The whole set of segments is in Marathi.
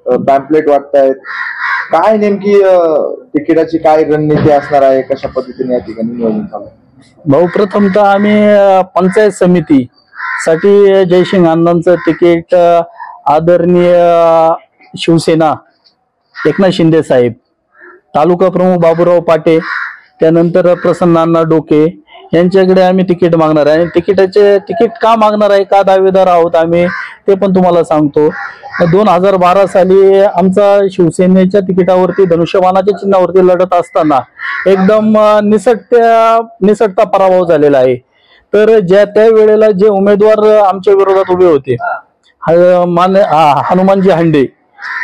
पॅम्पलेट वाटतायत, काय नेमकी तिकिटाची काय रणनीती असणार आहे, कशा पद्धतीने या ठिकाणी नियोजन चालू आहे? भाऊ, प्रथमतः आम्ही पंचायत समिती साठी जयसिंग अण्णांचं तिकीट आदरणीय शिवसेना एकनाथ शिंदे साहेब, तालुका प्रमुख बाबूराव पाटे, त्यानंतर प्रसन्न अण्णा डोके यांच्याकडे आम्ही तिकीट मागणार आहे. तिकीट का मागणार आहे, का दावेदार आहोत आम्ही, ते पण तुम्हाला सांगतो. 2012 साली आमचा शिवसेनेच्या तिकिटावरती धनुष्यबाणाच्या चिन्हावरती लढत असताना एकदम निसटता पराभव झालेला आहे. तर त्या वेळेला जे उमेदवार आमच्या विरोधात उभे होते, हनुमानजी हांडे,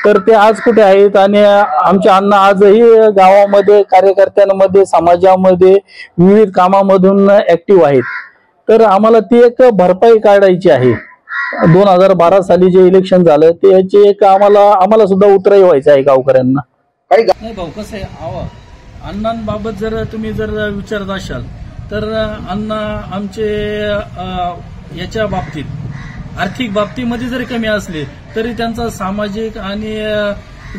तर ते आज कुठे आहेत? आणि आमचे अण्णा आजही गावामध्ये, कार्यकर्त्यांमध्ये, समाजामध्ये विविध कामामधून ऍक्टिव्ह आहेत. तर आम्हाला ती एक भरपाई काढायची आहे. 2012 साली जे इलेक्शन झालं त्याची एक आम्हाला सुद्धा उतराई व्हायचं आहे गावकऱ्यांना. नाही भाऊ, कसं आहे, अण्णांबाबत जर तुम्ही विचारत असाल तर अण्णा आमचे याच्या बाबतीत आर्थिक बाबतीमध्ये जरी कमी असले तरी त्यांचा सामाजिक आणि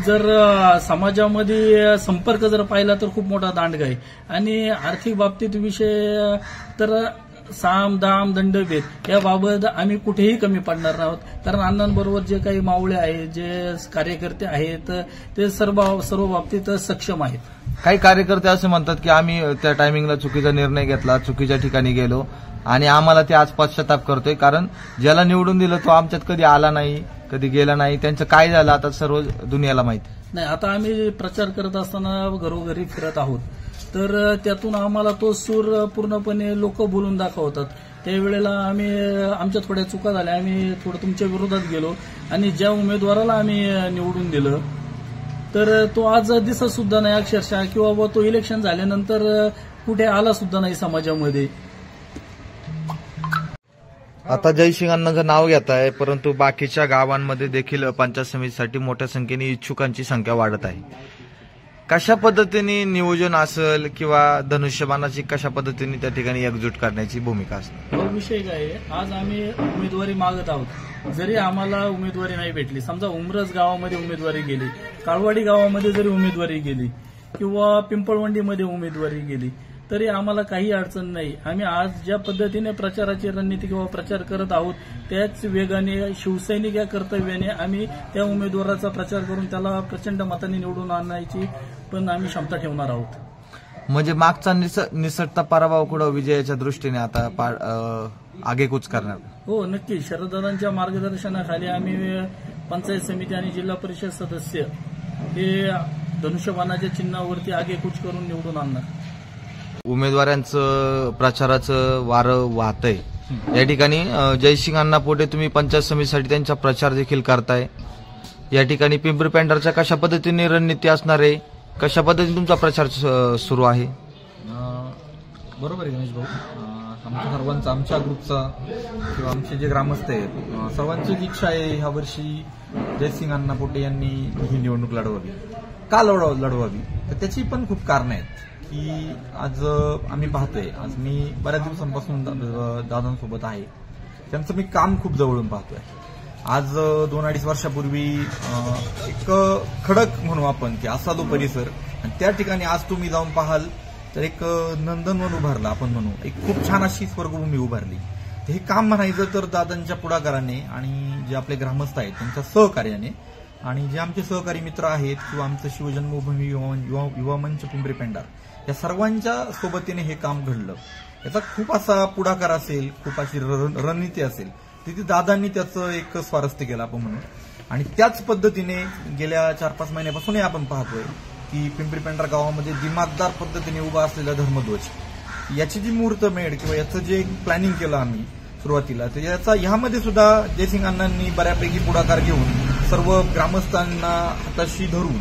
जर समाजामध्ये संपर्क जर पाहिला तर खूप मोठा दांडगा आहे. आणि आर्थिक बाबतीत विषय तर साम दाम दंडभेद याबाबत आम्ही कुठेही कमी पडणार आहोत. कारण अण्णांबरोबर जे काही मावळे आहेत, जे कार्यकर्ते आहेत, ते सर्व बाबतीत सक्षम आहेत. काही कार्यकर्ते असे म्हणतात की आम्ही त्या टायमिंगला चुकीचा निर्णय घेतला, चुकीच्या ठिकाणी गेलो आणि आम्हाला ते आज पश्चाताप करतोय. कारण ज्याला निवडून दिलं तो आमच्यात कधी आला नाही, कधी गेला नाही. त्यांचं काय झालं आता सर्व दुनियाला माहिती नाही. आता आम्ही प्रचार करत असताना घरोघरी फिरत आहोत, तर त्यातून आम्हाला तो सूर पूर्णपणे लोक बोलून दाखवतात. त्यावेळेला आमच्या थोड्या चुका झाल्या, आम्ही थोडं तुमच्या विरोधात गेलो आणि ज्या उमेदवाराला आम्ही निवडून दिलं तर तो आज दिसत सुद्धा नाही अक्षरशः, किंवा तो इलेक्शन झाल्यानंतर कुठे आला सुद्धा नाही समाजामध्ये. आता जयसिंग अण्णांचं नाव घेत आहे, परंतु बाकीच्या गावांमध्ये देखील पंचायत समितीसाठी मोठ्या संख्येने इच्छुकांची संख्या वाढत आहे. कशा पद्धतीने नियोजन असेल किंवा धनुष्यबाणाची कशा पद्धतीने त्या ठिकाणी एकजूट करण्याची भूमिका असेल? विषय काय आहे, आज आम्ही उमेदवारी मागत आहोत. जरी आम्हाला उमेदवारी नाही भेटली, समजा उमरस गावामध्ये उमेदवारी गेली, काळवाडी गावामध्ये जरी उमेदवारी गेली किंवा पिंपळवंडीमध्ये उमेदवारी गेली, तरी आम्हाला काही अडचण नाही. आम्ही आज ज्या पद्धतीने प्रचाराची रणनीती किंवा प्रचार करत आहोत त्याच वेगाने, शिवसैनिक या कर्तव्याने आम्ही त्या उमेदवाराचा प्रचार करून त्याला प्रचंड मतांनी निवडून आणायची पण आम्ही क्षमता ठेवणार आहोत. म्हणजे मागचा निसटता पराभव कुठं विजयाच्या दृष्टीने आता आगेकूच करणार? हो, नक्की. शरददादांच्या मार्गदर्शनाखाली आम्ही पंचायत समिती आणि जिल्हा परिषद सदस्य हे धनुष्यबाणाच्या चिन्हावरती आगेकूच करून निवडून आणणार. उमेदवारांचं प्रचाराचं वारं वाहतंय या ठिकाणी. जयसिंग अण्णा पोटे, तुम्ही पंचायत समितीसाठी त्यांचा प्रचार देखील करताय. या ठिकाणी पिंपरी पेंढारच्या कशा पद्धतीने रणनीती असणार आहे, कशा पद्धतीने तुमचा प्रचार सुरू आहे? बरोबर आहे गणेश भाऊ. आमच्या सर्वांचा, आमच्या ग्रुपचा किंवा आमचे जे ग्रामस्थ आहेत सर्वांचीच इच्छा आहे ह्या वर्षी जयसिंग अण्णा पोटे यांनी ही निवडणूक लढवावी. का लढवावी तर त्याची पण खूप कारणं आहेत की आज आम्ही पाहतोय, आज मी बऱ्याच दिवसांपासून दादांसोबत आहे, त्यांचं मी काम खूप जवळून पाहतोय. आज 2-2.5 वर्षापूर्वी एक खडक म्हणू आपण की असा तो परिसर, आणि त्या ठिकाणी आज तुम्ही जाऊन पाहाल तर एक नंदनवन उभारला आपण म्हणू, एक खूप छान अशी स्वर्गभूमी उभारली. हे काम म्हणायचं तर दादांच्या पुढाकाराने आणि जे आपले ग्रामस्थ आहेत त्यांच्या सहकार्याने आणि जे आमचे सहकारी मित्र आहेत किंवा आमचं शिवजन्मभूमी युवा मंच पिंपरी पेंढार या सर्वांच्या सोबतीने हे काम घडलं. याचा खूप असा पुढाकार असेल, खूप अशी रणनीती असेल, तिथे दादांनी त्याचं एक स्वारस्य केलं आपण म्हणून. आणि त्याच पद्धतीने गेल्या 4-5 महिन्यापासूनही आपण पाहतोय की पिंपरी पेंढार गावामध्ये दिमागदार पद्धतीने उभा असलेला धर्मध्वज, याची जी मुहूर्तमेढ किंवा याचं जे प्लॅनिंग केलं आम्ही सुरुवातीला, तर ह्यामध्ये सुद्धा जयसिंग अण्णांनी बऱ्यापैकी पुढाकार घेऊन सर्व ग्रामस्थांना हाताशी धरून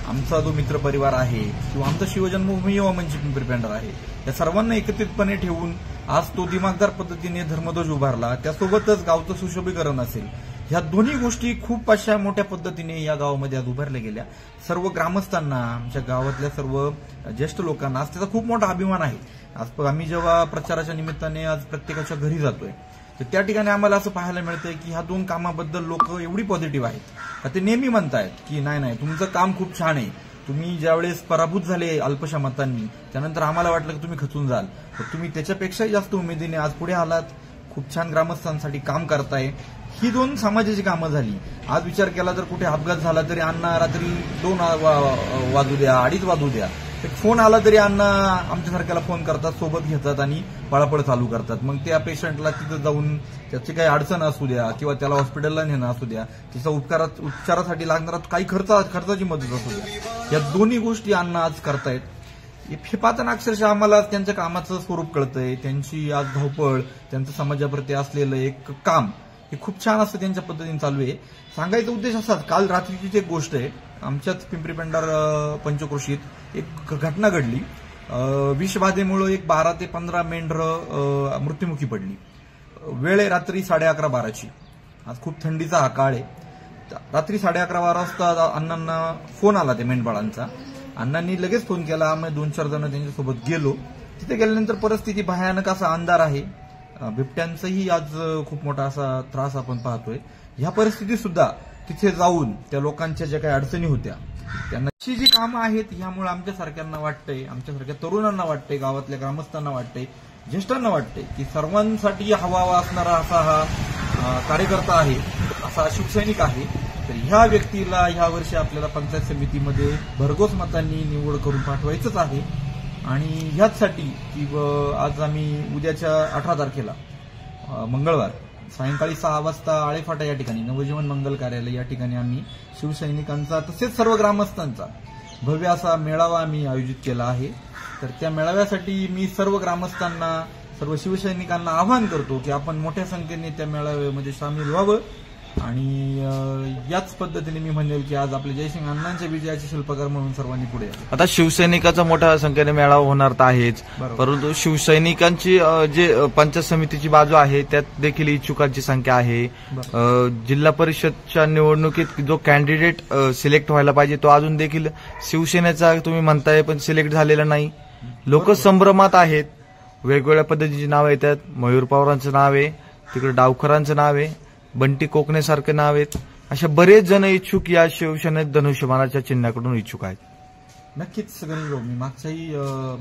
आमचा जो मित्रपरिवार आहे किंवा आमचा शिवजन्मभूमी युवा मंच पिंपरी पेंढार आहे या सर्वांना एकत्रितपणे ठेवून आज तो दिमागदार पद्धतीने धर्मध्वज उभारला. त्यासोबतच गावचं सुशोभीकरण असेल, ह्या दोन्ही गोष्टी खूप अशा मोठ्या पद्धतीने या गावामध्ये आज उभारल्या गेल्या. सर्व ग्रामस्थांना, आमच्या गावातल्या सर्व ज्येष्ठ लोकांना आज त्याचा खूप मोठा अभिमान आहे. आज आम्ही जेव्हा प्रचाराच्या निमित्ताने आज प्रत्येकाच्या घरी जातोय तर त्या ठिकाणी आम्हाला असं पाहायला मिळतंय की ह्या 2 कामाबद्दल लोक एवढी पॉझिटिव्ह आहेत का ते नेहमी म्हणतायत की नाही तुमचं काम खूप छान आहे, तुम्ही ज्यावेळेस पराभूत झाले अल्पशा मतांनी त्यानंतर आम्हाला वाटलं की तुम्ही खचून जाल, तर तुम्ही त्याच्यापेक्षाही जास्त उमेदीने आज पुढे आलात, खूप छान ग्रामस्थांसाठी काम करताय. ही 2 समाजाची कामं झाली. आज विचार केला तर कुठे अपघात झाला तरी अण्णा रात्री 2 वाजू द्या 2:30 वाजू द्या एक फोन आला तरी अण्णा आमच्यासारख्याला फोन करतात, सोबत घेतात आणि पळापळ चालू करतात. मग त्या पेशंटला तिथं जाऊन त्याची काही अडचण असू द्या किंवा त्याला हॉस्पिटलला नेणं असू द्या, तिचा उपचारासाठी लागणारा काही खर्चाची मदत असू द्या, या दोन्ही गोष्टी अण्णा आज करतायत. हे पाहताना अक्षरशः आम्हाला त्यांच्या कामाचं स्वरूप कळतंय, त्यांची आज धावपळ, त्यांचं समाजाप्रती असलेलं एक काम हे खूप छान असं त्यांच्या पद्धतीने चालू आहे. सांगायचा उद्देश असाच, काल रात्रीची एक गोष्ट आहे, आमच्याच पिंपरी पेंढार पंचक्रोशीत एक घटना घडली. विषबाधेमुळे एक 12 ते 15 मेंढरं मृत्युमुखी पडली. वेळ आहे रात्री 11:30-12ची. आज खूप थंडीचा हा काळ आहे. रात्री 11:30-12 वाजता अण्णांना फोन आला त्या मेंढपाळांचा. अण्णांनी लगेच फोन केला. आम्ही 2-4 जण त्यांच्यासोबत गेलो. तिथे गेल्यानंतर परिस्थिती भयानक असा अंधार आहे. बिबट्यांचाही आज खूप मोठा असा त्रास आपण पाहतोय. ह्या परिस्थितीत सुद्धा तिथे जाऊन त्या लोकांच्या ज्या काही अडचणी होत्या त्यांना जी कामं आहेत ह्यामुळे आमच्यासारख्यांना वाटतंय, आमच्यासारख्या तरुणांना वाटतंय, गावातल्या ग्रामस्थांना वाटतंय, ज्येष्ठांना वाटतंय की सर्वांसाठी हवा असणारा असा हा कार्यकर्ता आहे, असा शिवसैनिक आहे. तर ह्या व्यक्तीला ह्या वर्षी आपल्याला पंचायत समितीमध्ये भरघोस मतांनी निवड करून पाठवायचंच आहे. आणि ह्याचसाठी की आज आम्ही उद्याच्या 18 तारखेला मंगळवार सायंकाळी 6 वाजता आळेफाटा या ठिकाणी नवजीवन मंगल कार्यालय या ठिकाणी आम्ही शिवसैनिकांचा तसेच सर्व ग्रामस्थांचा भव्य असा मेळावा आम्ही आयोजित केला आहे. तर त्या मेळाव्यासाठी मी सर्व ग्रामस्थांना, सर्व शिवसैनिकांना आवाहन करतो की आपण मोठ्या संख्येने त्या मेळाव्यामध्ये सामील व्हावं. आणि याच पद्धतीने मी म्हणेल की आज आपल्या जयसिंग अण्णांच्या विजयाचे शिल्पकार म्हणून सर्वांनी पुढे यावं. आता शिवसैनिकाचा मोठ्या संख्येने मेळावा होणार तर आहेच, परंतु शिवसैनिकांची जे पंचायत समितीची बाजू आहे त्यात देखील इच्छुकांची संख्या आहे. जिल्हा परिषदच्या निवडणुकीत जो कॅन्डिडेट सिलेक्ट व्हायला पाहिजे तो अजून देखील शिवसेनेचा तुम्ही म्हणताय पण सिलेक्ट झालेला नाही. लोक संभ्रमात आहेत. वेगवेगळ्या पद्धतीची नावं येतात. मयूर पवारांचं नाव आहे, तिकडे डावखरांचं नाव आहे, बंटी कोकणेसारखे नाव आहेत. अशा बरेच जण इच्छुक या शिवसेनेत धनुष्यबाणाच्या चिन्हाकडून इच्छुक आहेत. नक्कीच गणेश भाऊ, मी मागच्याही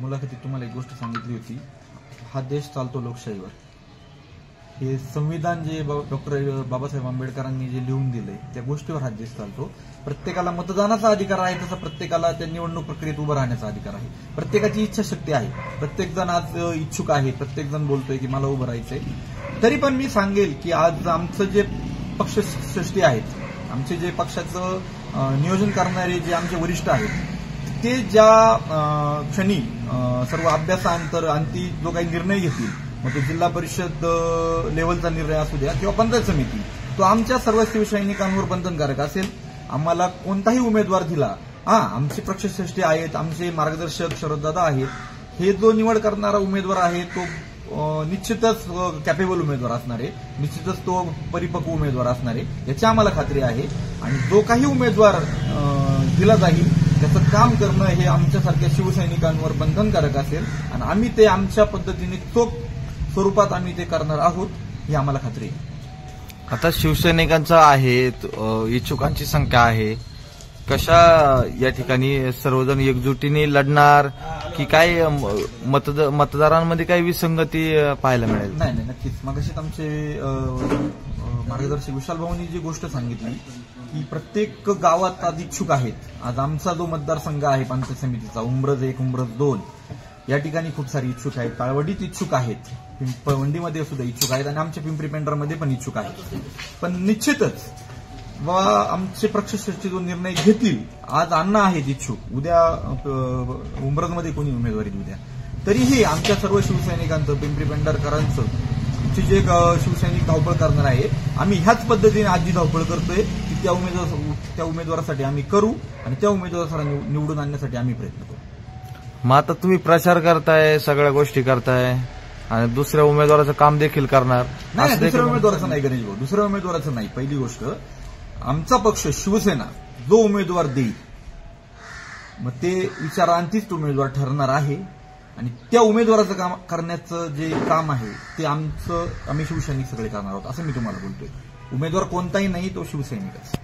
मुलाखतीत तुम्हाला एक गोष्ट सांगितली होती. हा देश चालतो लोकशाहीवर. हे संविधान जे डॉक्टर बाबासाहेब आंबेडकरांनी जे लिहून दिलंय त्या गोष्टीवर हा देश चालतो. प्रत्येकाला मतदानाचा अधिकार आहे, तसा प्रत्येकाला त्या निवडणूक प्रक्रियेत उभं राहण्याचा अधिकार आहे. प्रत्येकाची इच्छाशक्ती आहे. प्रत्येक जण आज इच्छुक आहे, प्रत्येक जण बोलतोय की मला उभं राहायचंय. तरी पण मी सांगेल की आज आमचं जे पक्षश्रेष्ठी आहेत, आमचे जे पक्षाचं नियोजन करणारे जे आमचे वरिष्ठ आहेत, ते ज्या क्षणी सर्व अभ्यासानंतर अंती जो काही निर्णय घेतील, मग तो जिल्हा परिषद लेव्हलचा निर्णय असू द्या किंवा पंचायत समिती, तो आमच्या सर्व शिवसैनिकांवर बंधनकारक असेल. आम्हाला कोणताही उमेदवार दिला, आमचे पक्षश्रेष्ठी आहेत, आमचे मार्गदर्शक शरददादा आहेत, हे जो निवड करणारा उमेदवार आहे तो निश्चितच कॅपेबल उमेदवार असणार आहे, निश्चितच तो परिपक्व उमेदवार असणार आहे, याची आम्हाला खात्री आहे. आणि जो काही उमेदवार दिला जाईल त्याचं काम करणं हे आमच्यासारख्या शिवसैनिकांवर बंधनकारक असेल आणि आम्ही ते आमच्या पद्धतीने चोख स्वरूपात आम्ही ते करणार आहोत, ही आम्हाला खात्री आहे. आता शिवसैनिकांचा आहे, इच्छुकांची संख्या आहे, कशा या ठिकाणी सर्वजण एकजुटीने लढणार की काय मतदारांमध्ये काही विसंगती पाहायला मिळेल? नाही, नक्कीच. मगाशीच आमचे मार्गदर्शक विशाल भाऊंनी जी गोष्ट सांगितली की प्रत्येक गावात आज इच्छुक आहेत. आज आमचा जो मतदारसंघ आहे पंचायत समितीचा, उंब्रज 1, उंब्रज 2, या ठिकाणी खूप सारे इच्छुक आहेत. काळवडीत इच्छुक आहेत, पिंपळवंडीमध्ये सुद्धा इच्छुक आहेत आणि आमच्या पिंपरी पेंढारमध्ये पण इच्छुक आहेत. पण निश्चितच आमचे पक्षश्रेष्ठी जो निर्णय घेतील, आज अण्णा आहेत इच्छुक, उद्या उंब्रजमध्ये कोणी उमेदवारी देऊ द्या, तरीही आमच्या सर्व शिवसैनिकांचं, पिंपरी पेंढारकरांचं, आमची जे शिवसैनिक धावपळ करणार आहे, आम्ही ह्याच पद्धतीने आज जी धावपळ करतोय की त्या उमेदवारासाठी आम्ही करू आणि त्या उमेदवाराला निवडून आणण्यासाठी आम्ही प्रयत्न करू. मग आता तुम्ही प्रचार करताय, सगळ्या गोष्टी करताय आणि दुसऱ्या उमेदवाराचं काम देखील करणार? नाही, दुसऱ्या उमेदवाराचं नाही गणेश भाऊ, दुसऱ्या उमेदवाराचं नाही. पहिली गोष्ट, आमचा पक्ष शिवसेना जो उमेदवार देईल मग ते विचारांतीच तो उमेदवार ठरणार आहे. आणि त्या उमेदवाराचं काम करण्याचं जे काम आहे ते आम्ही शिवसैनिक सगळे करणार आहोत असं मी तुम्हाला बोलतोय. उमेदवार कोणताही नाही, तो शिवसैनिकच.